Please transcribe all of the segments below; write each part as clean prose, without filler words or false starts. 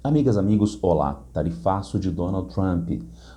Amigas, amigos, olá! Tarifaço de Donald Trump.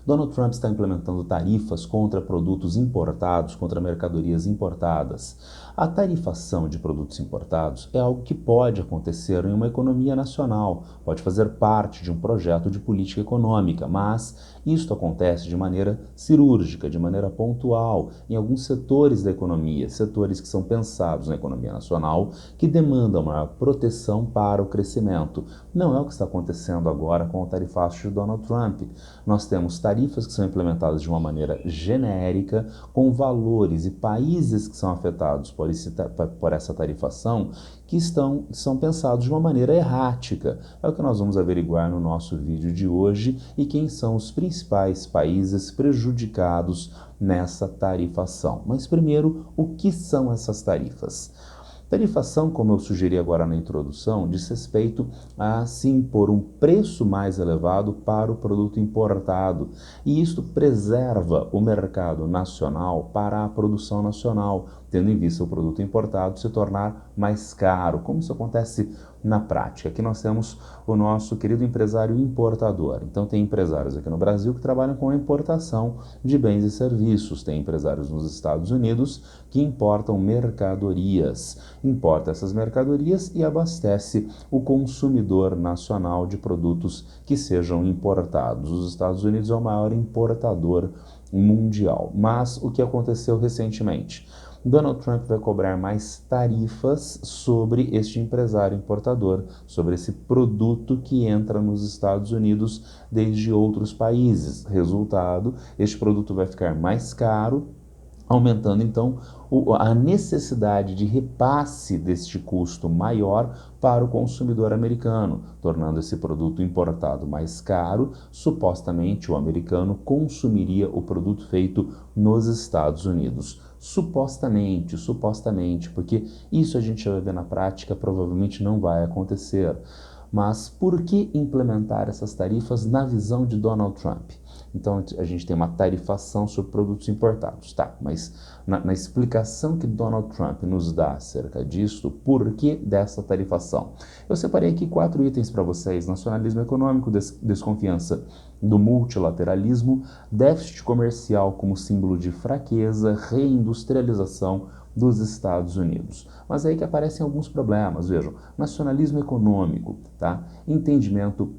Donald Trump está implementando tarifas contra produtos importados, contra mercadorias importadas. A tarifação de produtos importados é algo que pode acontecer em uma economia nacional, pode fazer parte de um projeto de política econômica, mas isto acontece de maneira cirúrgica, de maneira pontual, em alguns setores da economia, setores que são pensados na economia nacional, que demandam maior proteção para o crescimento. Não é o que está acontecendo agora com o tarifaço de Donald Trump. Nós temos tarifas que são implementadas de uma maneira genérica, com valores e países que são afetados por essa tarifação que são pensados de uma maneira errática. É o que nós vamos averiguar no nosso vídeo de hoje e quem são os principais países prejudicados nessa tarifação. Mas primeiro, o que são essas tarifas? Tarifação, como eu sugeri agora na introdução, diz respeito a se impor um preço mais elevado para o produto importado, e isto preserva o mercado nacional para a produção nacional, tendo em vista o produto importado se tornar mais caro. Como isso acontece na prática? Aqui nós temos o nosso querido empresário importador. Então tem empresários aqui no Brasil que trabalham com a importação de bens e serviços, tem empresários nos Estados Unidos que importam mercadorias, importa essas mercadorias e abastece o consumidor nacional de produtos que sejam importados. Os Estados Unidos é o maior importador mundial. Mas o que aconteceu recentemente? Donald Trump vai cobrar mais tarifas sobre este empresário importador, sobre esse produto que entra nos Estados Unidos desde outros países. Resultado, este produto vai ficar mais caro, aumentando então a necessidade de repasse deste custo maior para o consumidor americano, tornando esse produto importado mais caro. Supostamente o americano consumiria o produto feito nos Estados Unidos. Supostamente, porque isso a gente vai ver na prática, provavelmente não vai acontecer. Mas por que implementar essas tarifas na visão de Donald Trump? Então a gente tem uma tarifação sobre produtos importados, tá? Mas na explicação que Donald Trump nos dá acerca disso, por que dessa tarifação? Eu separei aqui 4 itens para vocês: nacionalismo econômico, desconfiança do multilateralismo, déficit comercial como símbolo de fraqueza, reindustrialização dos Estados Unidos. Mas é aí que aparecem alguns problemas, vejam: nacionalismo econômico, tá? Entendimento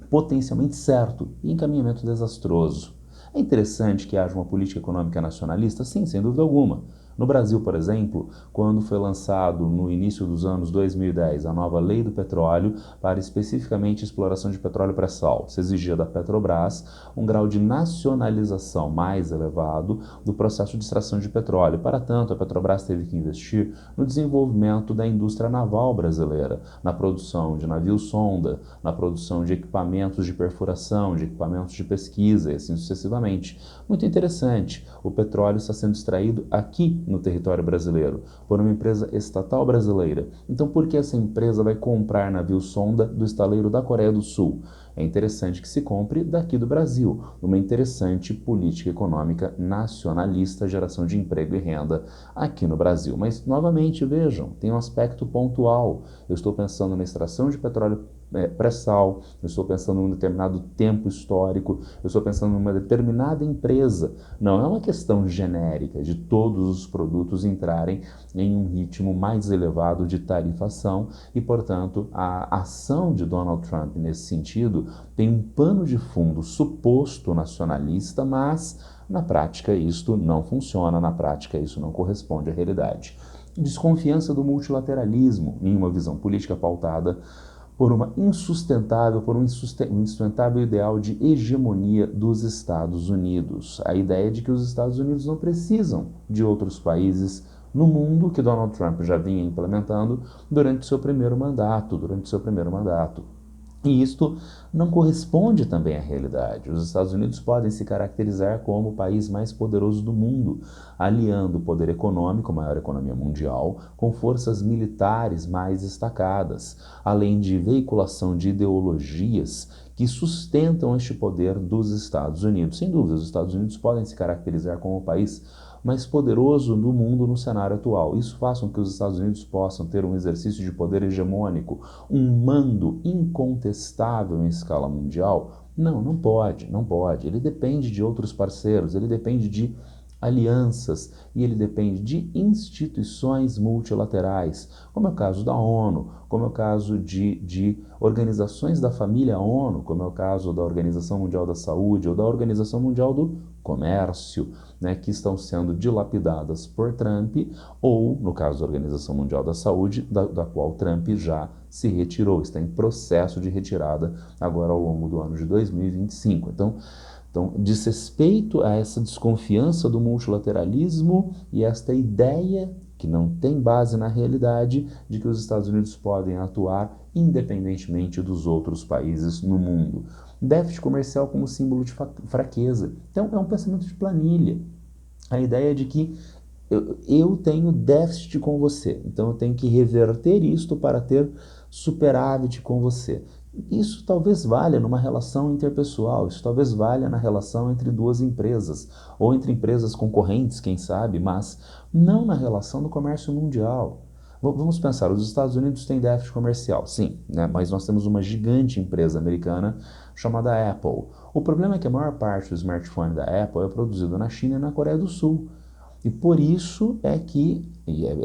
potencialmente certo e encaminhamento desastroso. É interessante que haja uma política econômica nacionalista? Sim, sem dúvida alguma. No Brasil, por exemplo, quando foi lançado no início dos anos 2010 a nova Lei do Petróleo para especificamente exploração de petróleo pré-sal, se exigia da Petrobras um grau de nacionalização mais elevado do processo de extração de petróleo. Para tanto, a Petrobras teve que investir no desenvolvimento da indústria naval brasileira, na produção de navios-sonda, na produção de equipamentos de perfuração, de equipamentos de pesquisa e assim sucessivamente. Muito interessante, o petróleo está sendo extraído aqui no território brasileiro, por uma empresa estatal brasileira. Então, por que essa empresa vai comprar navio-sonda do estaleiro da Coreia do Sul? É interessante que se compre daqui do Brasil, uma interessante política econômica nacionalista, geração de emprego e renda aqui no Brasil. Mas, novamente, vejam, tem um aspecto pontual. Eu estou pensando na extração de petróleo pré-sal, eu estou pensando em um determinado tempo histórico, eu estou pensando em uma determinada empresa. Não é uma questão genérica de todos os produtos entrarem em um ritmo mais elevado de tarifação e, portanto, a ação de Donald Trump nesse sentido tem um pano de fundo suposto nacionalista, mas na prática isso não funciona, na prática isso não corresponde à realidade. Desconfiança do multilateralismo em uma visão política pautada por um insustentável ideal de hegemonia dos Estados Unidos. A ideia de que os Estados Unidos não precisam de outros países no mundo, que Donald Trump já vinha implementando durante seu primeiro mandato. E isto não corresponde também à realidade. Os Estados Unidos podem se caracterizar como o país mais poderoso do mundo, aliando o poder econômico, a maior economia mundial, com forças militares mais destacadas, além de veiculação de ideologias que sustentam este poder dos Estados Unidos. Sem dúvida, os Estados Unidos podem se caracterizar como o país mais poderoso do mundo no cenário atual. Isso faz com que os Estados Unidos possam ter um exercício de poder hegemônico, um mando incontestável em escala mundial? Não, não pode, não pode. Ele depende de outros parceiros, ele depende de alianças e ele depende de instituições multilaterais, como é o caso da ONU, como é o caso de organizações da família ONU, como é o caso da Organização Mundial da Saúde ou da Organização Mundial do Comércio, né, que estão sendo dilapidadas por Trump, ou, no caso da Organização Mundial da Saúde, da qual Trump já se retirou, está em processo de retirada agora ao longo do ano de 2025. Então, diz respeito a essa desconfiança do multilateralismo e esta ideia, que não tem base na realidade, de que os Estados Unidos podem atuar independentemente dos outros países no mundo. Déficit comercial como símbolo de fraqueza. Então, é um pensamento de planilha. A ideia de que eu tenho déficit com você, então eu tenho que reverter isto para ter superávit com você. Isso talvez valha numa relação interpessoal, isso talvez valha na relação entre duas empresas, ou entre empresas concorrentes, quem sabe, mas não na relação do comércio mundial. Vamos pensar, os Estados Unidos têm déficit comercial, sim, né? Mas nós temos uma gigante empresa americana chamada Apple. O problema é que a maior parte do smartphone da Apple é produzido na China e na Coreia do Sul. E por isso é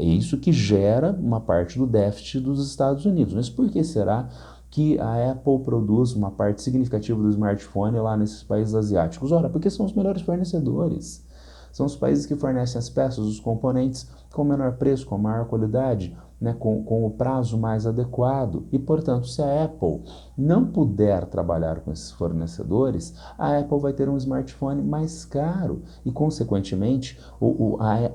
isso que gera uma parte do déficit dos Estados Unidos. Mas por que será que a Apple produz uma parte significativa do smartphone lá nesses países asiáticos? Ora, porque são os melhores fornecedores. São os países que fornecem as peças, os componentes com menor preço, com maior qualidade, né, com o prazo mais adequado. E, portanto, se a Apple não puder trabalhar com esses fornecedores, a Apple vai ter um smartphone mais caro e, consequentemente,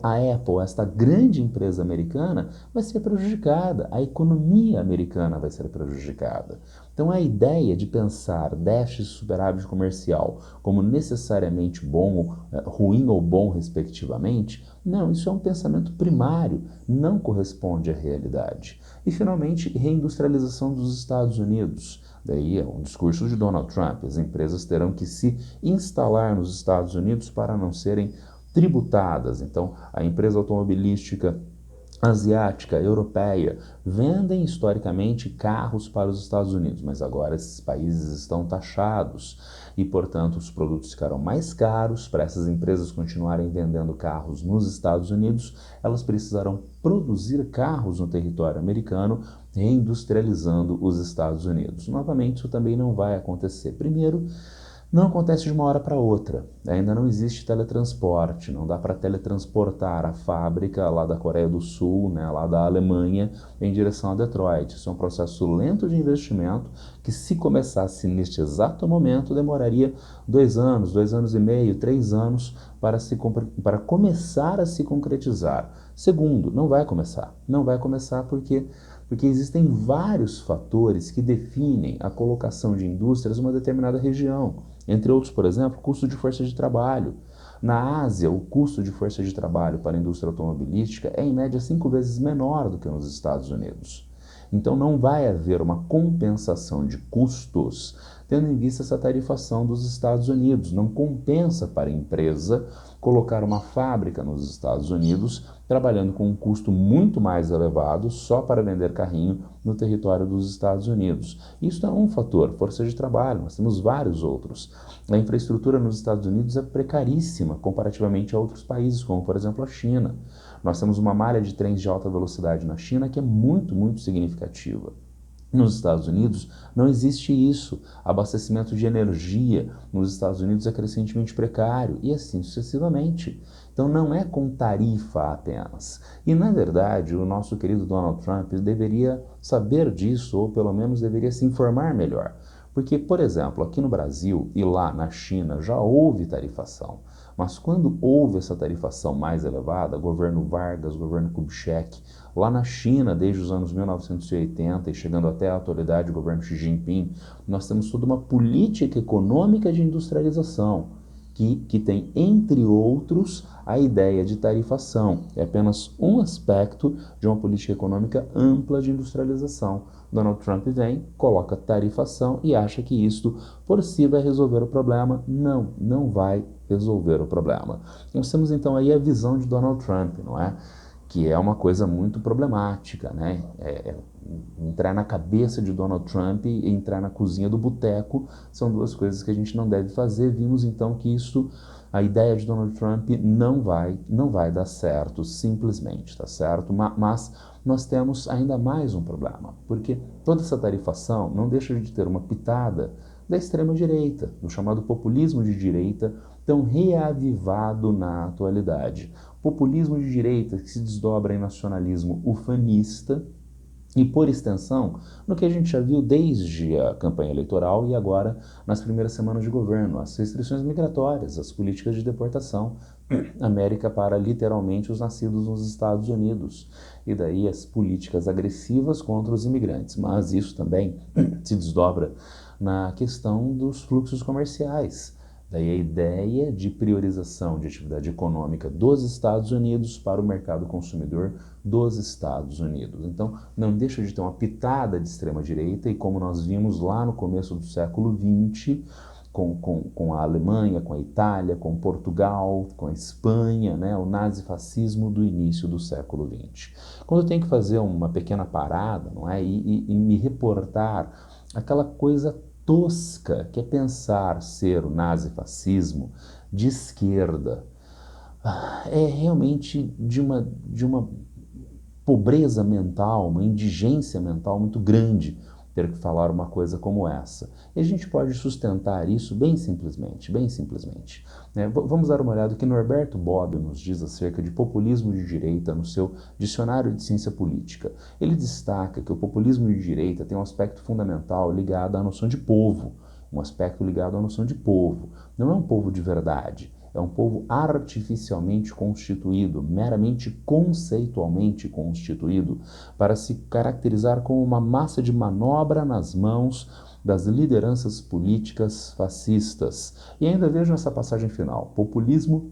a Apple, esta grande empresa americana, vai ser prejudicada, a economia americana vai ser prejudicada. Então, a ideia de pensar déficit e superávit comercial como necessariamente bom, ruim ou bom, respectivamente, não, isso é um pensamento primário, não corresponde à realidade. E, finalmente, reindustrialização dos Estados Unidos. Daí é um discurso de Donald Trump. As empresas terão que se instalar nos Estados Unidos para não serem tributadas. Então, a empresa automobilística asiática, europeia, vendem historicamente carros para os Estados Unidos, mas agora esses países estão taxados e, portanto, os produtos ficarão mais caros. Para essas empresas continuarem vendendo carros nos Estados Unidos, elas precisarão produzir carros no território americano, reindustrializando os Estados Unidos. Novamente, isso também não vai acontecer. Primeiro, não acontece de uma hora para outra. Ainda não existe teletransporte, não dá para teletransportar a fábrica lá da Coreia do Sul, né, lá da Alemanha, em direção a Detroit. Isso é um processo lento de investimento que, se começasse neste exato momento, demoraria 2 anos, 2 anos e meio, 3 anos para começar a se concretizar. Segundo, não vai começar. Não vai começar porque existem vários fatores que definem a colocação de indústrias em uma determinada região. Entre outros, por exemplo, o custo de força de trabalho. Na Ásia, o custo de força de trabalho para a indústria automobilística é, em média, 5 vezes menor do que nos Estados Unidos. Então, não vai haver uma compensação de custos tendo em vista essa tarifação dos Estados Unidos. Não compensa para a empresa colocar uma fábrica nos Estados Unidos trabalhando com um custo muito mais elevado só para vender carrinho no território dos Estados Unidos. Isso é um fator, força de trabalho, nós temos vários outros. A infraestrutura nos Estados Unidos é precaríssima comparativamente a outros países, como por exemplo a China. Nós temos uma malha de trens de alta velocidade na China que é muito, muito significativa. Nos Estados Unidos não existe isso. Abastecimento de energia nos Estados Unidos é crescentemente precário e assim sucessivamente. Então não é com tarifa apenas. E na verdade o nosso querido Donald Trump deveria saber disso ou pelo menos deveria se informar melhor. Porque, por exemplo, aqui no Brasil e lá na China já houve tarifação. Mas quando houve essa tarifação mais elevada, governo Vargas, governo Kubitschek, lá na China, desde os anos 1980 e chegando até a atualidade, o governo Xi Jinping, nós temos toda uma política econômica de industrialização. que tem, entre outros, a ideia de tarifação. É apenas um aspecto de uma política econômica ampla de industrialização. Donald Trump vem, coloca tarifação e acha que isto por si vai resolver o problema. Não, não vai resolver o problema. Nós temos então aí a visão de Donald Trump, não é? Que é uma coisa muito problemática, né? Entrar na cabeça de Donald Trump e entrar na cozinha do boteco são duas coisas que a gente não deve fazer. Vimos então que isso, a ideia de Donald Trump não vai dar certo, simplesmente, tá certo? Mas nós temos ainda mais um problema, porque toda essa tarifação não deixa de ter uma pitada da extrema-direita, do chamado populismo de direita, tão reavivado na atualidade. Populismo de direita que se desdobra em nacionalismo ufanista e, por extensão, no que a gente já viu desde a campanha eleitoral e agora nas primeiras semanas de governo, as restrições migratórias, as políticas de deportação, América para literalmente os nascidos nos Estados Unidos, e daí as políticas agressivas contra os imigrantes, mas isso também se desdobra na questão dos fluxos comerciais. Daí a ideia de priorização de atividade econômica dos Estados Unidos para o mercado consumidor dos Estados Unidos. Então, não deixa de ter uma pitada de extrema-direita, e como nós vimos lá no começo do século XX, com a Alemanha, com a Itália, com Portugal, com a Espanha, né, o nazifascismo do início do século XX. Quando eu tenho que fazer uma pequena parada, não é, e me reportar aquela coisa tosca que é pensar ser o nazifascismo de esquerda, é realmente de uma pobreza mental, uma indigência mental muito grande ter que falar uma coisa como essa. E a gente pode sustentar isso bem simplesmente, bem simplesmente. Né? Vamos dar uma olhada no que Norberto Bobbio nos diz acerca de populismo de direita no seu Dicionário de Ciência Política. Ele destaca que o populismo de direita tem um aspecto fundamental ligado à noção de povo, um aspecto ligado à noção de povo. Não é um povo de verdade, é um povo artificialmente constituído, meramente conceitualmente constituído, para se caracterizar como uma massa de manobra nas mãos das lideranças políticas fascistas. E ainda vejo essa passagem final: populismo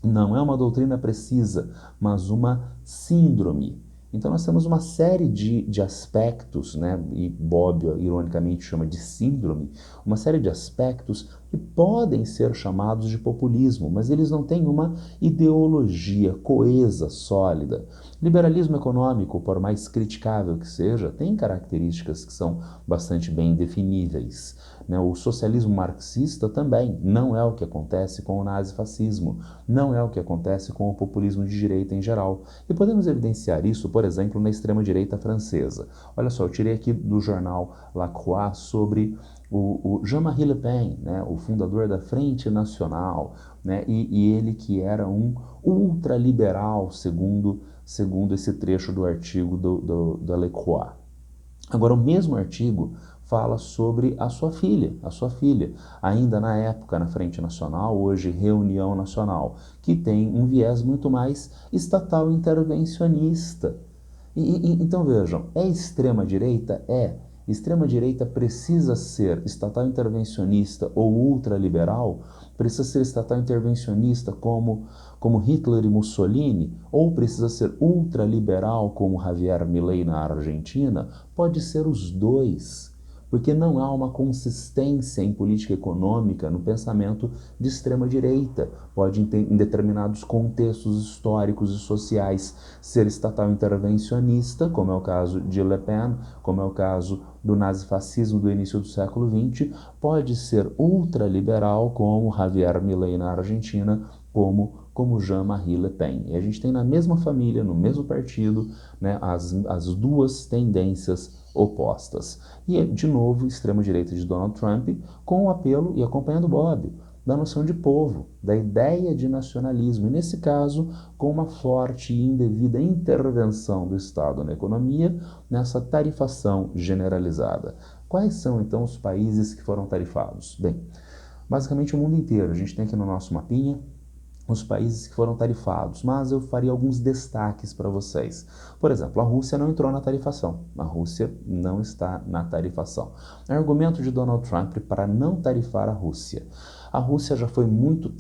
não é uma doutrina precisa, mas uma síndrome. Então nós temos uma série de aspectos, né, e Bobbio ironicamente chama de síndrome, uma série de aspectos que podem ser chamados de populismo, mas eles não têm uma ideologia coesa, sólida. Liberalismo econômico, por mais criticável que seja, tem características que são bastante bem definíveis. Né? O socialismo marxista também não é o que acontece com o nazifascismo, não é o que acontece com o populismo de direita em geral. E podemos evidenciar isso, por exemplo, na extrema-direita francesa. Olha só, eu tirei aqui do jornal La Croix sobre o Jean-Marie Le Pen, né, o fundador da Frente Nacional, né, e ele que era um ultraliberal, segundo esse trecho do artigo da Le Croix. Agora, o mesmo artigo fala sobre a sua filha, ainda na época na Frente Nacional, hoje Reunião Nacional, que tem um viés muito mais estatal intervencionista. Então vejam, é extrema-direita? É. Extrema-direita precisa ser estatal intervencionista ou ultraliberal? Precisa ser estatal intervencionista como Hitler e Mussolini? Ou precisa ser ultraliberal como Javier Milei na Argentina? Pode ser os dois, porque não há uma consistência em política econômica no pensamento de extrema-direita. Pode, em determinados contextos históricos e sociais, ser estatal intervencionista, como é o caso de Le Pen, como é o caso do nazifascismo do início do século XX, pode ser ultraliberal, como Javier Milei na Argentina, como Jean-Marie Le Pen. E a gente tem na mesma família, no mesmo partido, né, as duas tendências opostas. E, de novo, extrema-direita de Donald Trump, com o apelo e acompanhando Bobbio, da noção de povo, da ideia de nacionalismo, e nesse caso, com uma forte e indevida intervenção do Estado na economia, nessa tarifação generalizada. Quais são, então, os países que foram tarifados? Bem, basicamente o mundo inteiro. A gente tem aqui no nosso mapinha os países que foram tarifados, mas eu faria alguns destaques para vocês. Por exemplo, a Rússia não entrou na tarifação. A Rússia não está na tarifação. É argumento de Donald Trump para não tarifar a Rússia. A Rússia já foi muito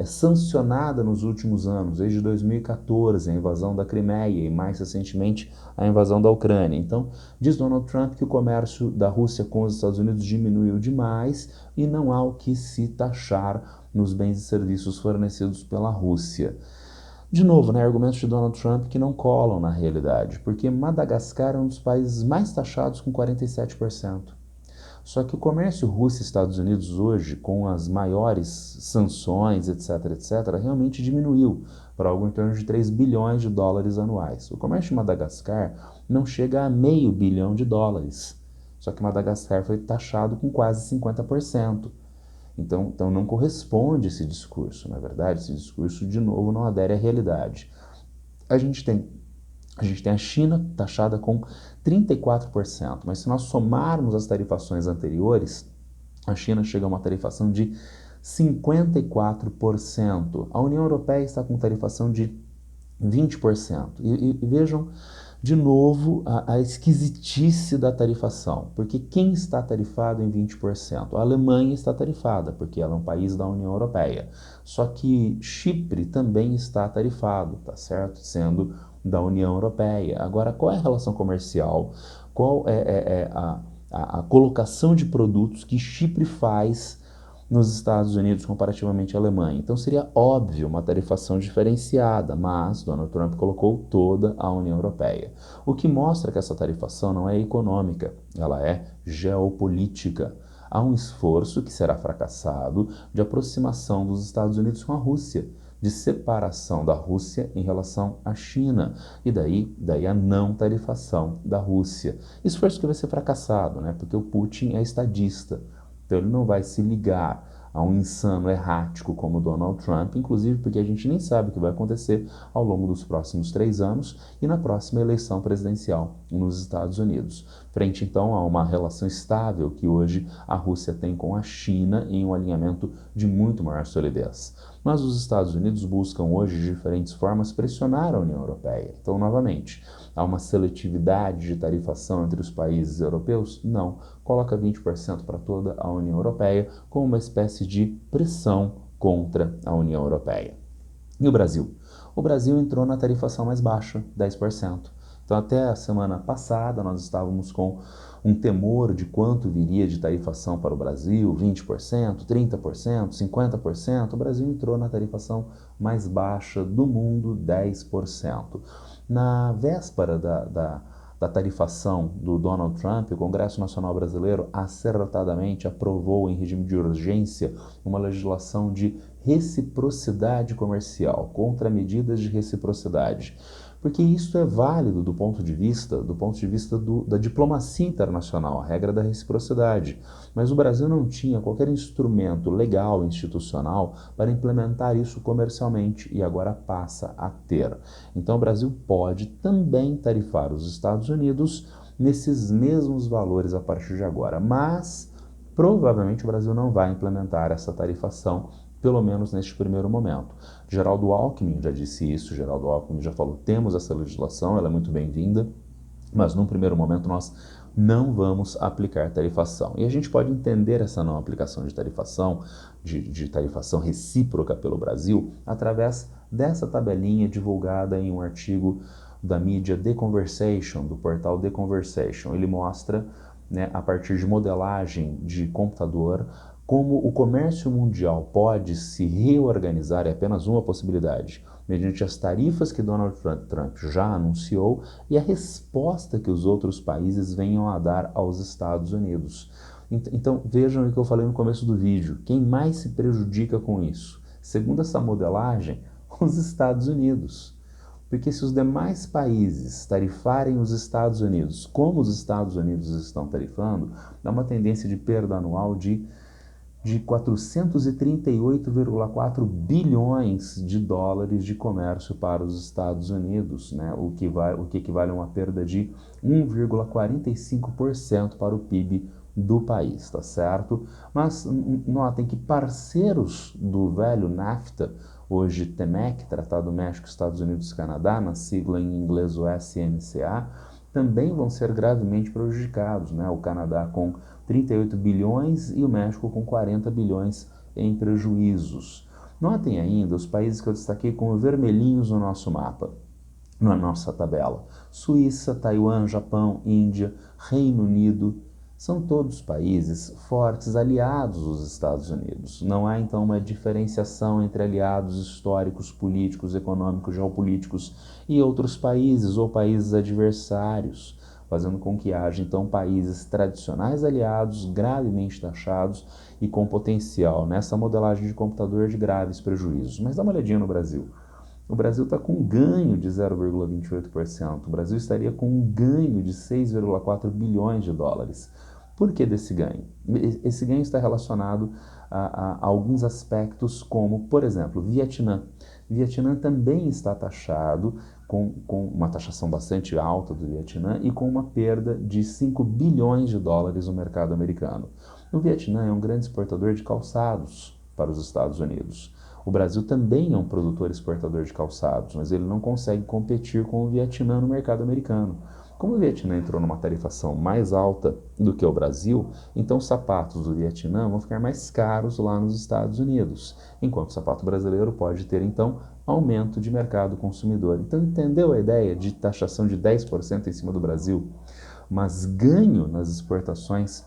sancionada nos últimos anos, desde 2014, a invasão da Crimeia e mais recentemente a invasão da Ucrânia. Então, diz Donald Trump que o comércio da Rússia com os Estados Unidos diminuiu demais e não há o que se taxar nos bens e serviços fornecidos pela Rússia. De novo, né, argumentos de Donald Trump que não colam na realidade, porque Madagascar é um dos países mais taxados com 47%. Só que o comércio Rússia-Estados Unidos hoje, com as maiores sanções, etc., realmente diminuiu para algo em torno de 3 bilhões de dólares anuais. O comércio de Madagascar não chega a meio bilhão de dólares. Só que Madagascar foi taxado com quase 50%. Então não corresponde esse discurso, na verdade, esse discurso, de novo, não adere à realidade. A gente tem a China taxada com 34%, mas se nós somarmos as tarifações anteriores, a China chega a uma tarifação de 54%. A União Europeia está com tarifação de 20%. E vejam, de novo, a esquisitice da tarifação, porque quem está tarifado em 20%? A Alemanha está tarifada, porque ela é um país da União Europeia. Só que Chipre também está tarifado, tá certo? Sendo da União Europeia. Agora, qual é a relação comercial? Qual é a colocação de produtos que Chipre faz nos Estados Unidos comparativamente à Alemanha? Então seria óbvio uma tarifação diferenciada, mas Donald Trump colocou toda a União Europeia. O que mostra que essa tarifação não é econômica, ela é geopolítica. Há um esforço que será fracassado de aproximação dos Estados Unidos com a Rússia, de separação da Rússia em relação à China, e daí a não tarifação da Rússia. Esforço que vai ser fracassado, né? Porque o Putin é estadista, então ele não vai se ligar a um insano errático como Donald Trump, inclusive porque a gente nem sabe o que vai acontecer ao longo dos próximos 3 anos e na próxima eleição presidencial nos Estados Unidos. Frente, então, a uma relação estável que hoje a Rússia tem com a China em um alinhamento de muito maior solidez. Mas os Estados Unidos buscam hoje, de diferentes formas, pressionar a União Europeia. Então, novamente, há uma seletividade de tarifação entre os países europeus? Não. Coloca 20% para toda a União Europeia como uma espécie de pressão contra a União Europeia. E o Brasil? O Brasil entrou na tarifação mais baixa, 10%. Então, até a semana passada, nós estávamos com um temor de quanto viria de tarifação para o Brasil, 20%, 30%, 50%. O Brasil entrou na tarifação mais baixa do mundo, 10%. Na véspera da tarifação do Donald Trump, o Congresso Nacional Brasileiro acertadamente aprovou em regime de urgência uma legislação de reciprocidade comercial, contra medidas de reciprocidade. Porque isso é válido do ponto de vista da diplomacia internacional, a regra da reciprocidade. Mas o Brasil não tinha qualquer instrumento legal, institucional, para implementar isso comercialmente e agora passa a ter. Então o Brasil pode também tarifar os Estados Unidos nesses mesmos valores a partir de agora, mas provavelmente o Brasil não vai implementar essa tarifação, pelo menos neste primeiro momento. Geraldo Alckmin já disse isso, Geraldo Alckmin já falou, temos essa legislação, ela é muito bem-vinda, mas num primeiro momento nós não vamos aplicar tarifação. E a gente pode entender essa não aplicação de tarifação, de tarifação recíproca pelo Brasil, através dessa tabelinha divulgada em um artigo da mídia The Conversation, do portal The Conversation. Ele mostra, né, a partir de modelagem de computador, como o comércio mundial pode se reorganizar, é apenas uma possibilidade, mediante as tarifas que Donald Trump já anunciou e a resposta que os outros países venham a dar aos Estados Unidos. Então vejam o que eu falei no começo do vídeo, quem mais se prejudica com isso? Segundo essa modelagem, os Estados Unidos. Porque se os demais países tarifarem os Estados Unidos como os Estados Unidos estão tarifando, dá uma tendência de perda anual de 438,4 bilhões de dólares de comércio para os Estados Unidos, né? o que equivale a uma perda de 1,45% para o PIB do país, tá certo? Mas notem que parceiros do velho NAFTA, hoje TEMEC, Tratado México, Estados Unidos e Canadá, na sigla em inglês USMCA, também vão ser gravemente prejudicados, né? O Canadá com 38 bilhões e o México com 40 bilhões em prejuízos. Notem ainda os países que eu destaquei como vermelhinhos no nosso mapa, na nossa tabela. Suíça, Taiwan, Japão, Índia, Reino Unido, são todos países fortes aliados dos Estados Unidos. Não há, então, uma diferenciação entre aliados históricos, políticos, econômicos, geopolíticos e outros países ou países adversários, fazendo com que haja, então, países tradicionais aliados, gravemente taxados e com potencial, nessa modelagem de computador, de graves prejuízos. Mas dá uma olhadinha no Brasil. O Brasil está com um ganho de 0,28%. O Brasil estaria com um ganho de 6,4 bilhões de dólares. Por que desse ganho? Esse ganho está relacionado a alguns aspectos como, por exemplo, Vietnã. Vietnã também está taxado com uma taxação bastante alta do Vietnã e com uma perda de 5 bilhões de dólares no mercado americano. O Vietnã é um grande exportador de calçados para os Estados Unidos. O Brasil também é um produtor exportador de calçados, mas ele não consegue competir com o Vietnã no mercado americano. Como o Vietnã entrou numa tarifação mais alta do que o Brasil, então os sapatos do Vietnã vão ficar mais caros lá nos Estados Unidos, enquanto o sapato brasileiro pode ter, então, aumento de mercado consumidor. Então, entendeu a ideia de taxação de 10% em cima do Brasil, mas ganho nas exportações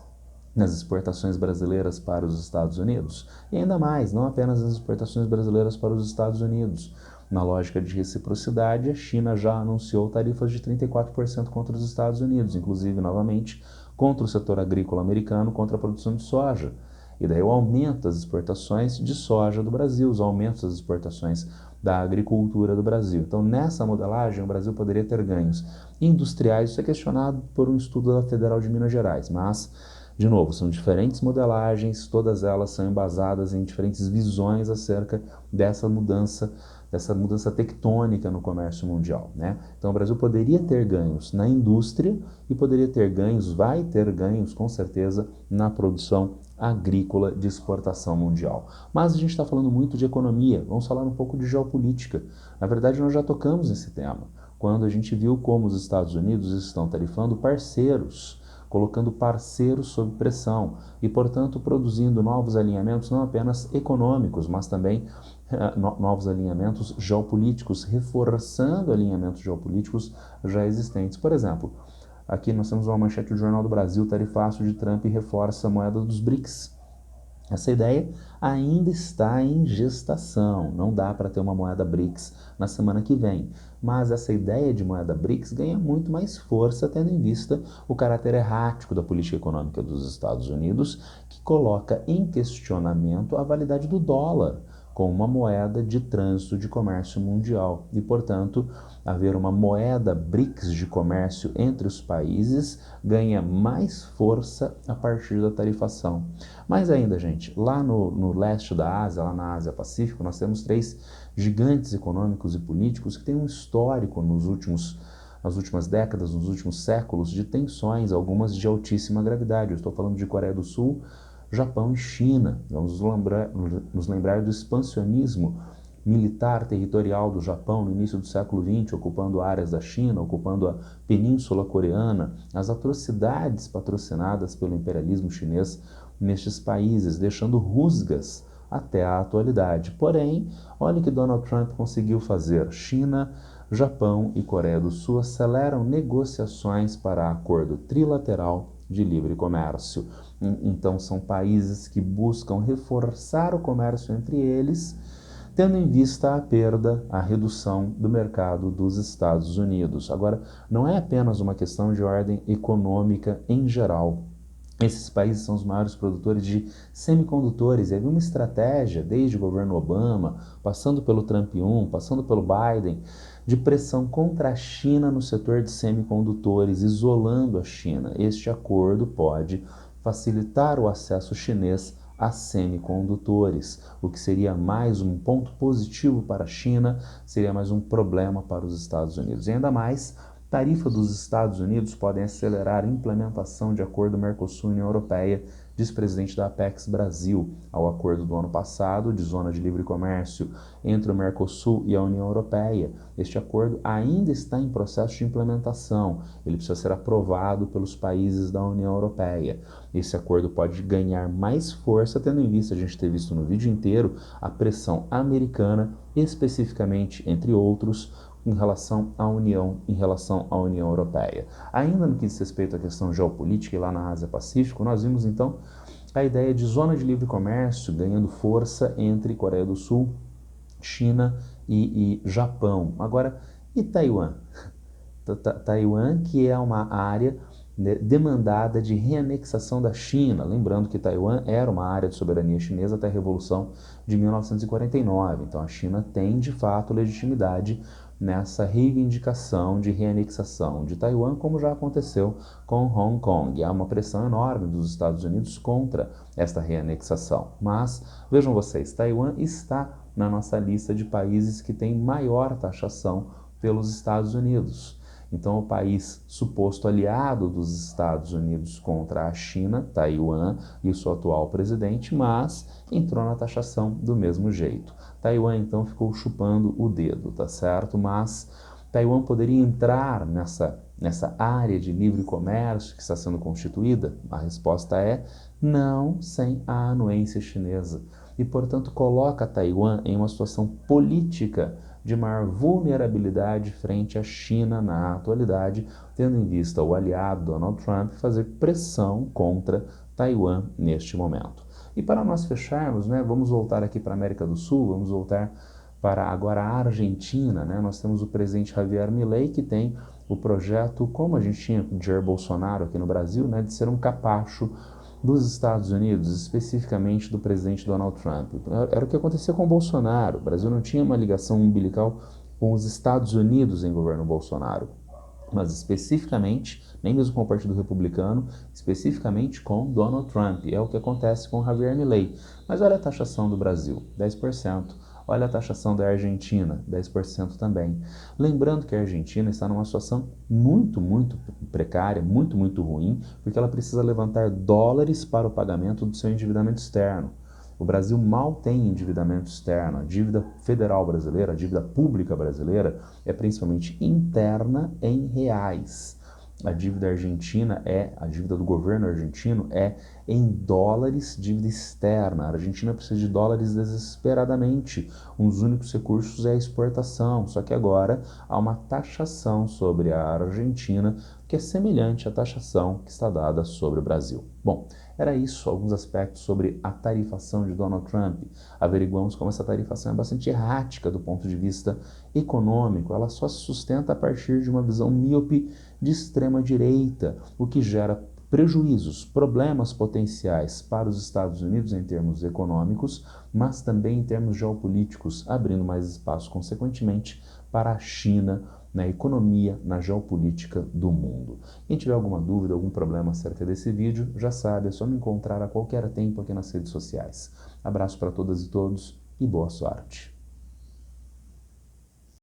brasileiras para os Estados Unidos? E ainda mais, não apenas as exportações brasileiras para os Estados Unidos. Na lógica de reciprocidade, a China já anunciou tarifas de 34% contra os Estados Unidos, inclusive, novamente, contra o setor agrícola americano, contra a produção de soja. E daí o aumento das exportações de soja do Brasil, os aumentos das exportações da agricultura do Brasil. Então, nessa modelagem, o Brasil poderia ter ganhos industriais. Isso é questionado por um estudo da Federal de Minas Gerais, mas, de novo, são diferentes modelagens, todas elas são embasadas em diferentes visões acerca dessa mudança tectônica no comércio mundial, né? Então o Brasil poderia ter ganhos na indústria e poderia ter ganhos, vai ter ganhos com certeza na produção agrícola de exportação mundial. Mas a gente está falando muito de economia, vamos falar um pouco de geopolítica. Na verdade, nós já tocamos nesse tema, quando a gente viu como os Estados Unidos estão tarifando parceiros, colocando parceiros sob pressão e, portanto, produzindo novos alinhamentos não apenas econômicos, mas também novos alinhamentos geopolíticos, reforçando alinhamentos geopolíticos já existentes. Por exemplo, aqui nós temos uma manchete do Jornal do Brasil: tarifaço de Trump reforça a moeda dos BRICS. Essa ideia ainda está em gestação, não dá para ter uma moeda BRICS na semana que vem, mas essa ideia de moeda BRICS ganha muito mais força tendo em vista o caráter errático da política econômica dos Estados Unidos, que coloca em questionamento a validade do dólar como uma moeda de trânsito de comércio mundial e, portanto, haver uma moeda BRICS de comércio entre os países ganha mais força a partir da tarifação. Mais ainda, gente, lá no leste da Ásia, lá na Ásia Pacífico, nós temos 3 gigantes econômicos e políticos que têm um histórico nas últimas décadas, nos últimos séculos, de tensões, algumas de altíssima gravidade. Eu estou falando de Coreia do Sul, Japão e China. Vamos nos lembrar do expansionismo militar territorial do Japão no início do século XX, ocupando áreas da China, ocupando a Península Coreana, as atrocidades patrocinadas pelo imperialismo chinês nestes países, deixando rusgas até a atualidade. Porém, olha o que Donald Trump conseguiu fazer. China, Japão e Coreia do Sul aceleram negociações para acordo trilateral de livre comércio. Então, são países que buscam reforçar o comércio entre eles, tendo em vista a perda, a redução do mercado dos Estados Unidos. Agora, não é apenas uma questão de ordem econômica em geral. Esses países são os maiores produtores de semicondutores e havia uma estratégia, desde o governo Obama, passando pelo Trump 1, passando pelo Biden, de pressão contra a China no setor de semicondutores, isolando a China. Este acordo pode facilitar o acesso chinês a semicondutores, o que seria mais um ponto positivo para a China, seria mais um problema para os Estados Unidos. E ainda mais, tarifa dos Estados Unidos podem acelerar a implementação de acordo Mercosul-União Europeia vice-presidente da Apex Brasil, ao acordo do ano passado de zona de livre comércio entre o Mercosul e a União Europeia. Este acordo ainda está em processo de implementação, ele precisa ser aprovado pelos países da União Europeia. Esse acordo pode ganhar mais força, tendo em vista, a gente ter visto no vídeo inteiro, a pressão americana, especificamente, entre outros, em relação à União Europeia. Ainda no que diz respeito à questão geopolítica e lá na Ásia-Pacífico, nós vimos então a ideia de zona de livre comércio ganhando força entre Coreia do Sul, China e Japão. Agora, e Taiwan? Taiwan, que é uma área, né, demandada de reanexação da China. Lembrando que Taiwan era uma área de soberania chinesa até a Revolução de 1949. Então a China tem, de fato, legitimidade nessa reivindicação de reanexação de Taiwan, como já aconteceu com Hong Kong. Há uma pressão enorme dos Estados Unidos contra esta reanexação. Mas, vejam vocês, Taiwan está na nossa lista de países que têm maior taxação pelos Estados Unidos. Então, o país suposto aliado dos Estados Unidos contra a China, Taiwan, e o seu atual presidente, mas entrou na taxação do mesmo jeito. Taiwan, então, ficou chupando o dedo, tá certo? Mas Taiwan poderia entrar nessa área de livre comércio que está sendo constituída? A resposta é não, sem a anuência chinesa. E, portanto, coloca Taiwan em uma situação política de maior vulnerabilidade frente à China na atualidade, tendo em vista o aliado Donald Trump fazer pressão contra Taiwan neste momento. E para nós fecharmos, né, vamos voltar aqui para a América do Sul, vamos voltar para agora a Argentina, né? Nós temos o presidente Javier Milei, que tem o projeto, como a gente tinha com Jair Bolsonaro aqui no Brasil, né, de ser um capacho dos Estados Unidos, especificamente do presidente Donald Trump. Era o que acontecia com o Bolsonaro. O Brasil não tinha uma ligação umbilical com os Estados Unidos em governo Bolsonaro, mas especificamente, nem mesmo com o Partido Republicano, especificamente com Donald Trump. É o que acontece com Javier Milei. Mas olha a taxação do Brasil, 10%. Olha a taxação da Argentina, 10% também. Lembrando que a Argentina está numa situação muito precária, muito ruim, porque ela precisa levantar dólares para o pagamento do seu endividamento externo. O Brasil mal tem endividamento externo. A dívida federal brasileira, a dívida pública brasileira, é principalmente interna em reais. A dívida argentina a dívida do governo argentino é em dólares, dívida externa. A Argentina precisa de dólares desesperadamente. Um dos únicos recursos é a exportação. Só que agora há uma taxação sobre a Argentina que é semelhante à taxação que está dada sobre o Brasil. Bom, era isso, alguns aspectos sobre a tarifação de Donald Trump. Averiguamos como essa tarifação é bastante errática do ponto de vista econômico. Ela só se sustenta a partir de uma visão míope de extrema-direita, o que gera prejuízos, problemas potenciais para os Estados Unidos em termos econômicos, mas também em termos geopolíticos, abrindo mais espaço, consequentemente, para a China na economia, na geopolítica do mundo. Quem tiver alguma dúvida, algum problema acerca desse vídeo, já sabe, é só me encontrar a qualquer tempo aqui nas redes sociais. Abraço para todas e todos e boa sorte!